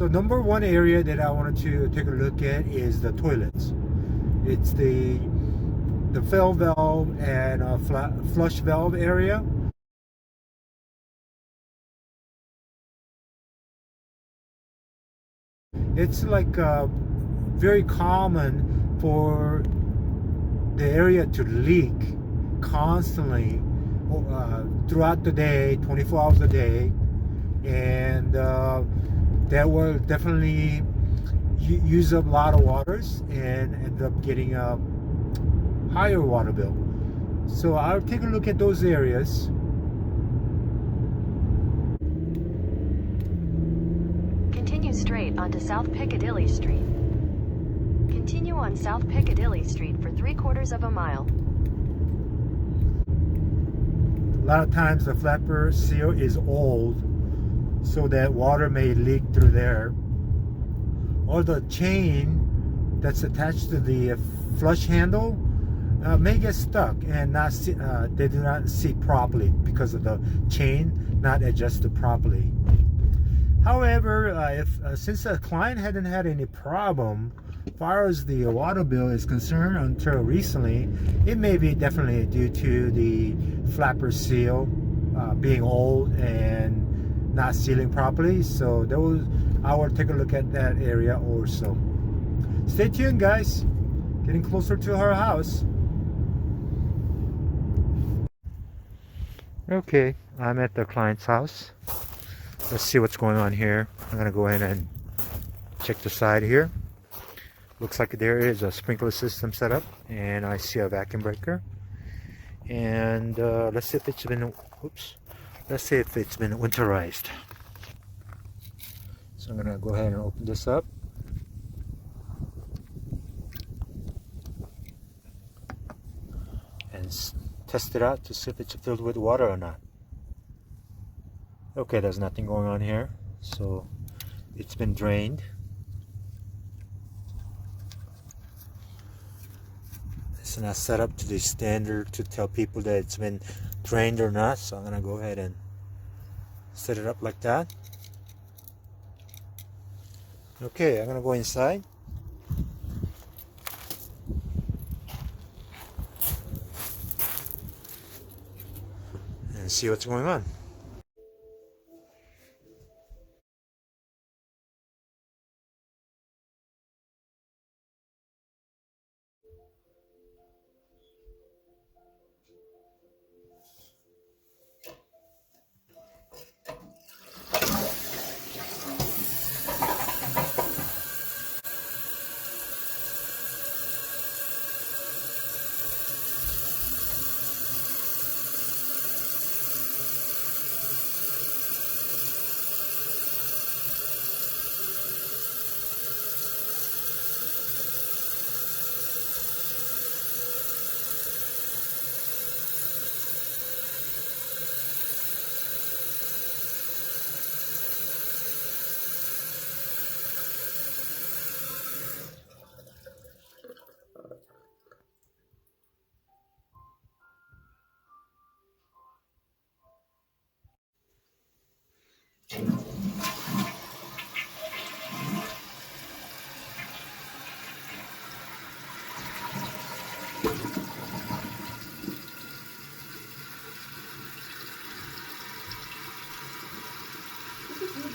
So number one area that I wanted to take a look at is the toilets. It's the fill valve and flush valve area. It's like very common for the area to leak constantly throughout the day, 24 hours a day, and that will definitely use up a lot of waters and end up getting a higher water bill. So I'll take a look at those areas. Continue straight onto South Piccadilly Street. Continue on South Piccadilly Street for 3/4 of a mile. A lot of times the flapper seal is old, so that water may leak through there. Or the chain that's attached to the flush handle may get stuck and not they do not seat properly because of the chain not adjusted properly. However, since the client hadn't had any problem as far as the water bill is concerned until recently, it may be definitely due to the flapper seal being old and not sealing properly. So I will take a look at that area also. Stay tuned, guys. Getting closer to her house. Okay, I'm at the client's house. Let's see what's going on here. I'm gonna go in and check the side here. Looks like there is a sprinkler system set up, and I see a vacuum breaker. And let's see if it's been winterized. So I'm gonna go ahead and open this up. And test it out to see if it's filled with water or not. Okay, there's nothing going on here, so it's been drained. It's not set up to the standard to tell people that it's been drained or not, so I'm gonna go ahead and set it up like that. Okay, I'm gonna go inside. And see what's going on.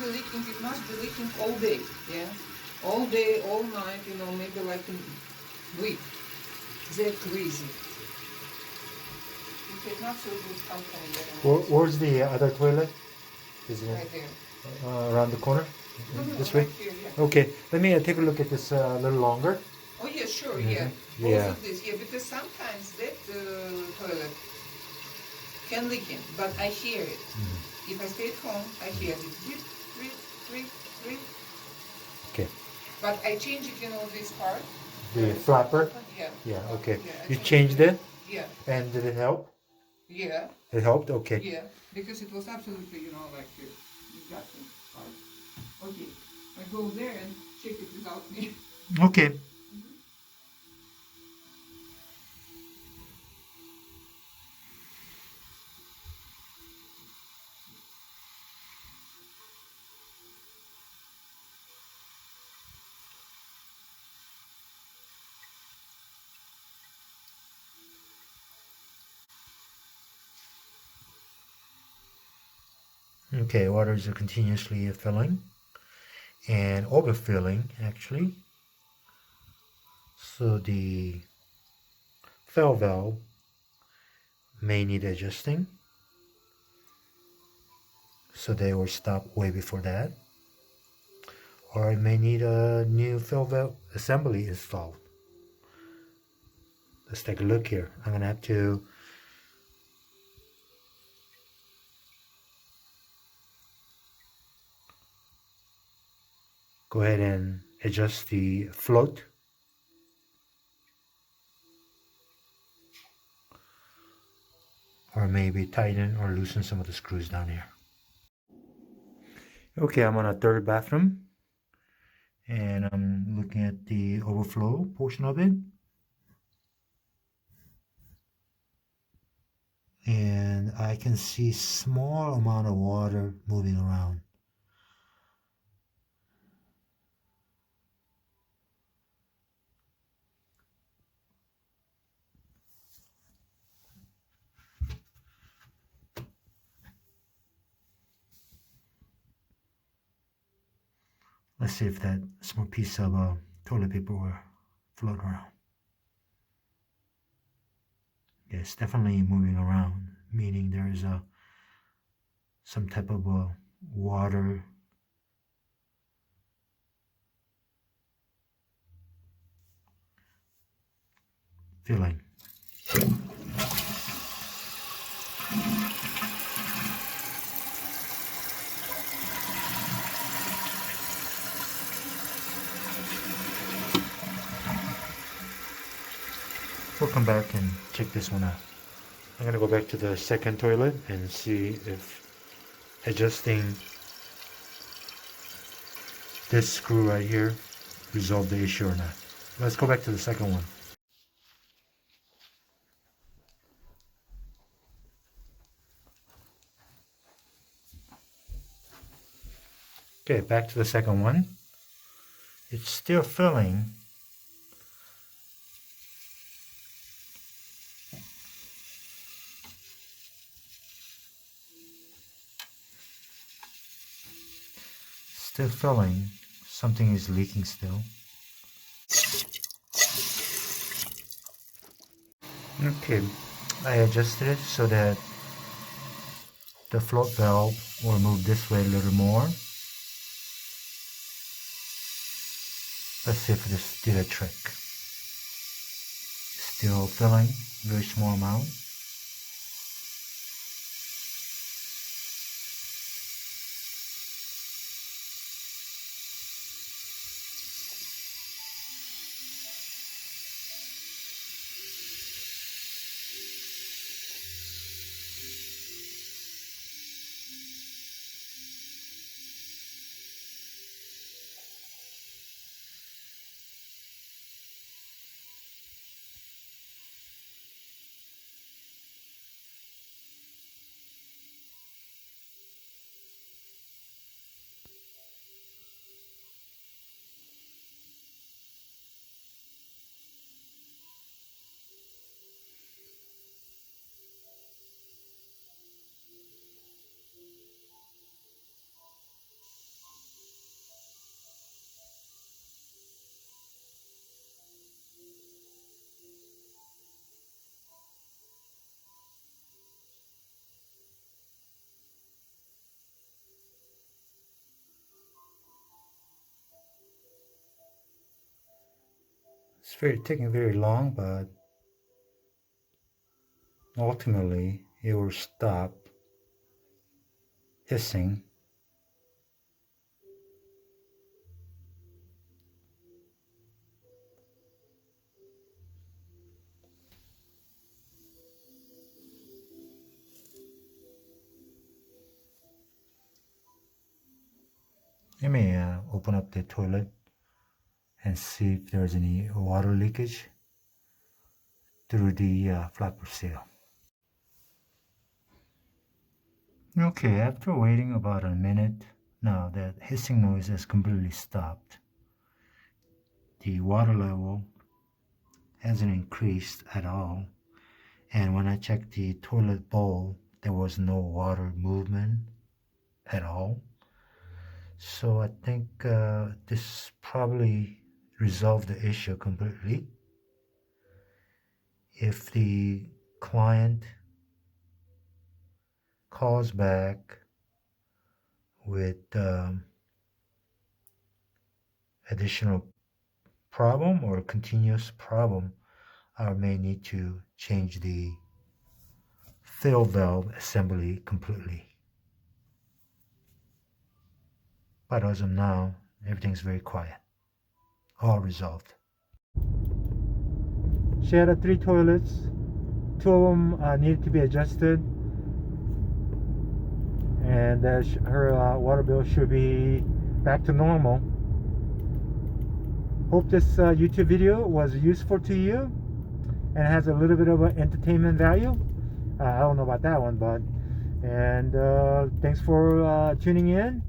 Leaking, it must be leaking all day, yeah, all day, all night, you know, maybe like a week. They're crazy. It's not so good company. Where's the other toilet? Is it right there? Around the corner? No, This way? right here, yeah. Okay, let me take a look at this a little longer. Oh yeah, sure, Mm-hmm. yeah. Yeah. Also this, yeah, because sometimes that toilet can leak in, but I hear it. Mm-hmm. If I stay at home, I hear it. Drip, drip, drip, drip. Okay. But I change it, you know, this part. The flapper? Yeah. Yeah, okay. Yeah, You changed it? Yeah. And did it help? Yeah. It helped? Okay. Yeah, because it was absolutely, you know, like disgusting part. Okay, I go there and check it without me. Okay. Okay, water is continuously filling and overfilling actually. So the fill valve may need adjusting. So they will stop way before that. Or it may need a new fill valve assembly installed. Let's take a look here. I'm gonna have to go ahead and adjust the float. Or maybe tighten or loosen some of the screws down here. Okay, I'm on a third bathroom and I'm looking at the overflow portion of it. And I can see small amount of water moving around. Let's see if that small piece of toilet paper will float around. Yeah, it's definitely moving around, meaning there is some type of water filling. We'll come back and check this one out. I'm gonna go back to the second toilet and see if adjusting this screw right here resolved the issue or not. Let's go back to the second one. Okay, back to the second one. It's still filling. Still filling. Something is leaking still. Okay, I adjusted it so that the float valve will move this way a little more. Let's see if this did a trick. Still filling, very small amount. It's taking very long, but ultimately it will stop hissing. Let me open up the toilet and see if there's any water leakage through the flapper seal. Okay, after waiting about a minute, now that hissing noise has completely stopped. The water level hasn't increased at all, and when I checked the toilet bowl, there was no water movement at all. So I think this probably resolved the issue completely. If the client calls back with additional problem or continuous problem, I may need to change the fill valve assembly completely. But as of now, everything's very quiet. All resolved. She had 3 toilets. 2 of them needed to be adjusted. And her water bill should be back to normal. Hope this YouTube video was useful to you and has a little bit of an entertainment value. I don't know about that one, but and thanks for tuning in.